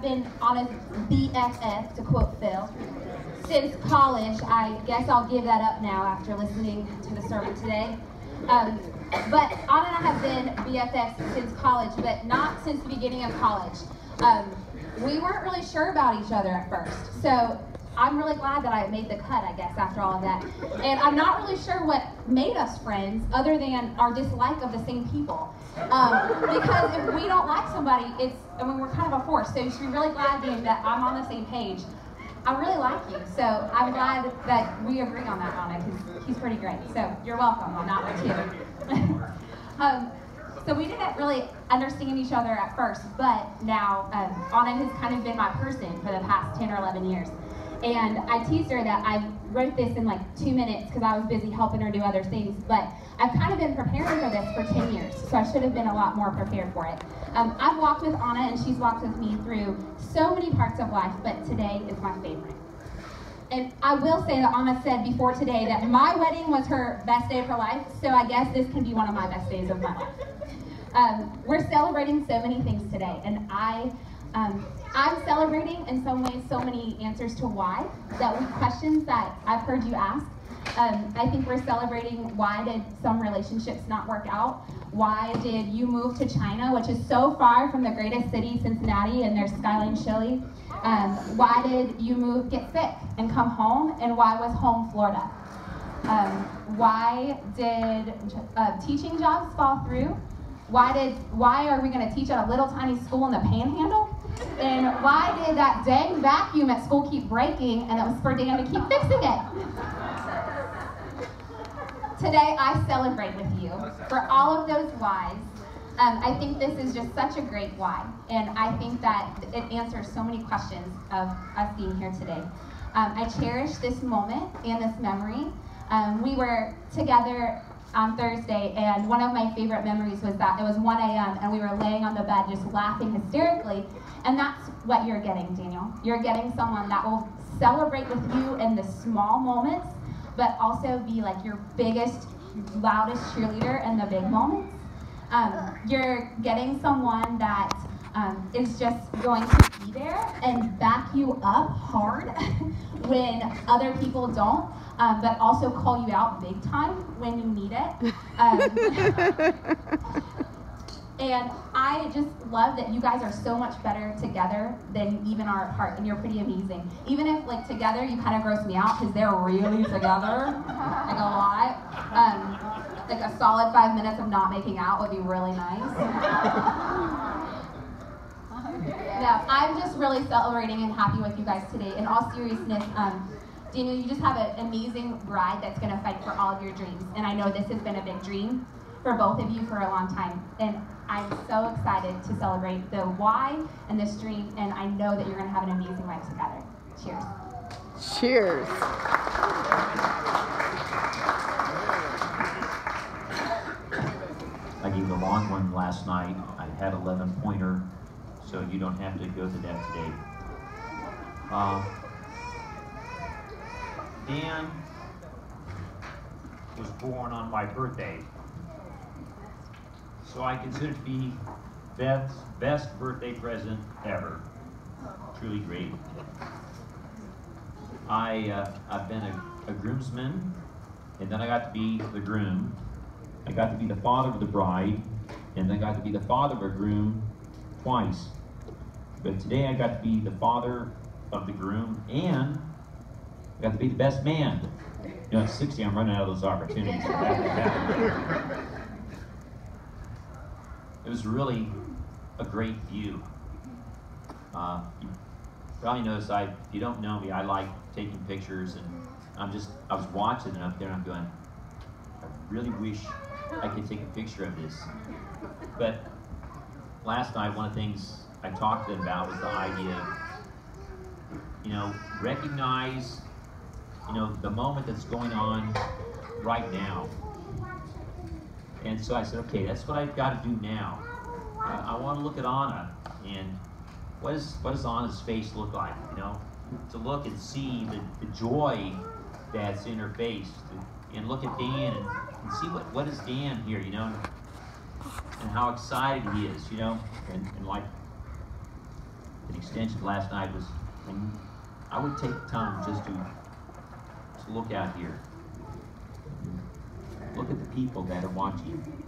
been on a BFF, to quote Phil, since college. I guess I'll give that up now after listening to the sermon today. But Anna and I have been BFFs since college, but not since the beginning of college. We weren't really sure about each other at first, so I'm really glad that I made the cut, I guess, after all of that. And I'm not really sure what made us friends other than our dislike of the same people. Because if we don't like somebody, we're kind of a force. So you should be really glad being that I'm on the same page. I really like you, so I'm glad that we agree on that, Anna, because he's pretty great. So you're welcome. I'm not with you. So we didn't really understand each other at first, but now Anna has kind of been my person for the past 10 or 11 years. And I teased her that I wrote this in like 2 minutes because I was busy helping her do other things, but I've kind of been preparing for this for 10 years, so I should have been a lot more prepared for it. I've walked with Anna and she's walked with me through so many parts of life, but today is my favorite. And I will say that Anna said before today that my wedding was her best day of her life, so I guess this can be one of my best days of my life. We're celebrating so many things today, and I'm celebrating in some ways so many answers to why, questions that I've heard you ask. I think we're celebrating why did some relationships not work out? Why did you move to China, which is so far from the greatest city, Cincinnati, and their skyline chili? Why did you get sick and come home? And why was home Florida? Why did teaching jobs fall through? Why are we going to teach at a little tiny school in the Panhandle? And why did that dang vacuum at school keep breaking and it was for Dan to keep fixing it? Today I celebrate with you for all of those whys. I think this is just such a great why, and I think that it answers so many questions of us being here today. I cherish this moment and this memory. We were together on Thursday, and one of my favorite memories was that it was 1 a.m. and we were laying on the bed just laughing hysterically, and that's what you're getting, Daniel. You're getting someone that will celebrate with you in the small moments, but also be like your biggest, loudest cheerleader in the big moments. You're getting someone that is just going to be there and back you up hard when other people don't, but also call you out big time when you need it. And I just love that you guys are so much better together than you even are apart, and you're pretty amazing. Even if, like, together you kind of gross me out because they're really together, like a lot. Like a solid 5 minutes of not making out would be really nice. Yeah, I'm just really celebrating and happy with you guys today. In all seriousness, Daniel, you just have an amazing bride that's going to fight for all of your dreams. And I know this has been a big dream for both of you for a long time. And I'm so excited to celebrate the why and this dream. And I know that you're going to have an amazing life together. Cheers. Cheers. I gave a long one last night. I had 11-pointer, so you don't have to go to that today. Dan was born on my birthday, so I consider it to be Beth's best birthday present ever. Truly great. I've been a groomsman, and then I got to be the groom. I got to be the father of the bride, and then I got to be the father of a groom twice. But today I got to be the father of the groom, and I got to be the best man. You know, at 60, I'm running out of those opportunities. It was really a great view. You probably noticed, if you don't know me, I like taking pictures, and I was watching it up there, and I'm going, I really wish I could take a picture of this. But last night, one of the things I talked to them about was the idea of, recognize, the moment that's going on right now. And so I said, okay, that's what I've got to do now. I want to look at Anna, and what does Anna's face look like? To look and see the joy that's in her face, and look at Dan and see what is Dan here, and how excited he is, and like an extension last night was, and I would take time just to look out here. Look at the people that are watching.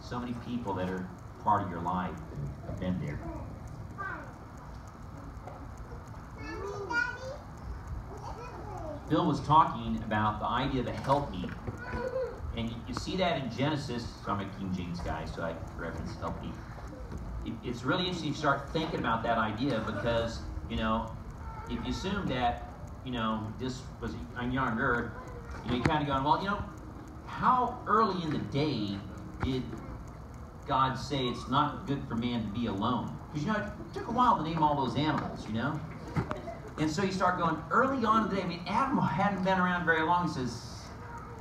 So many people that are part of your life have been there. Bill was talking about the idea of a help me. And you see that in Genesis. So I'm a King James guy, so I reference help me. It's really interesting to start thinking about that idea because, you know, if you assume that, you know, this was a young earth, you know, you're kind of going, well, you know, how early in the day did God say it's not good for man to be alone? Because, you know, it took a while to name all those animals, you know? And so you start going, early on in the day, I mean, Adam hadn't been around very long. He says,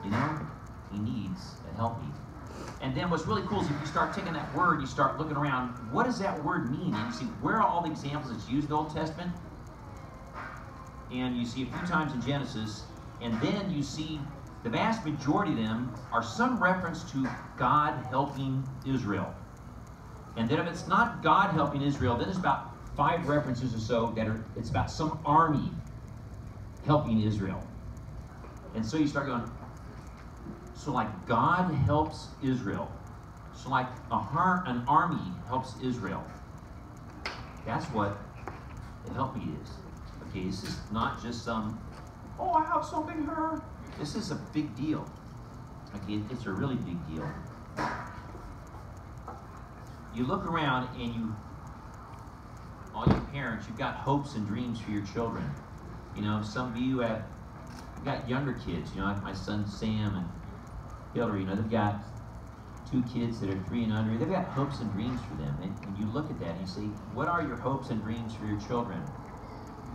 you know, he needs a helpmeet. And then what's really cool is if you start taking that word, you start looking around, what does that word mean? And you see, where are all the examples that's used in the Old Testament? And you see a few times in Genesis, and then you see the vast majority of them are some reference to God helping Israel. And then if it's not God helping Israel, then there's about 5 references or so that are, it's about some army helping Israel. And so you start going, so like God helps Israel. So like an army helps Israel. That's what the helpmeet is. Okay, this is not just some, oh, I have something here. This is a big deal. Okay, it's a really big deal. You look around and all you parents, you've got hopes and dreams for your children. You know, some of you have got younger kids, you know, like my son Sam and Hillary, you know, they've got 2 kids that are 3 and under. They've got hopes and dreams for them. And you look at that and you say, what are your hopes and dreams for your children?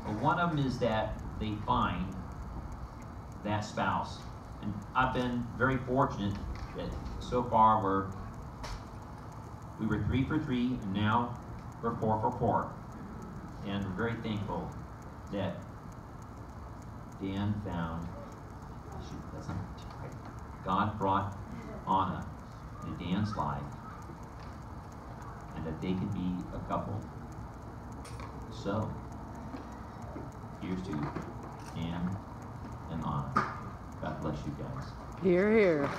Well, one of them is that they find that spouse. And I've been very fortunate that so far we were 3 for 3, and now we're 4 for 4. And we're very thankful that Dan found, that's not right. God brought Anna into Dan's life, and that they could be a couple. So, here's to Dan and Anna. God bless you guys. Hear, hear.